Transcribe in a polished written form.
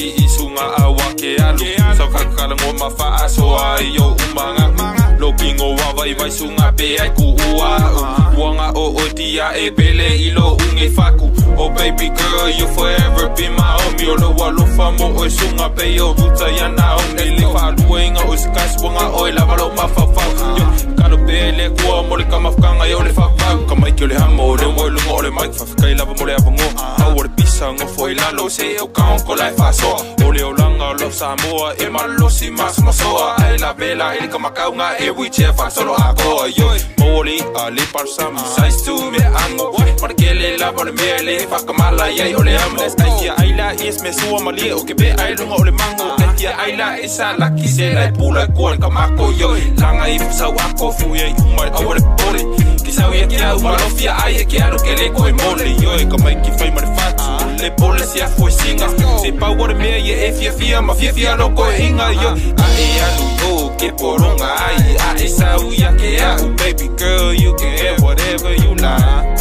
isunga awake alu Sa kakalango mafaa so ayo umanga Looking over vai sunga pe ai ku ua Wanga o dia e pele ilo unge faku Oh baby girl you forever be my home Yo lo walo famo o sunga pe yo ruta yana o Ele faluenga o skas wanga o la malo mafafau Yo kano pele kua mole kamafkanga yo le fafau Kamai kio le hamo le ngoi lungo o le mic Fafikai lava mole avango Hau o le pisanga foi lalo se o kaon ko lai faso Ole o langa lo Samoa e malosi mas masoa Ai la vela ele kamakaunga e wiche fa solo ako yo Moli ali parsam size to me ango Para que le lava le mele fa kamala yai ole amo Ai aila is me suo mali o que be ai lunga ole mango Ai aila esa la kise la pula ko kamako yo Langa i sa wako fu ye umai awole pore Kisau ye kia umalofia ai ke alo que le koi mole yo Kamai ki fai mare fatu le pole si a foi singa Se pa wore me ye e fia ma fia no ko hinga yo Ai alu yo que poronga ai ai sa uya que baby girl you can have whatever you like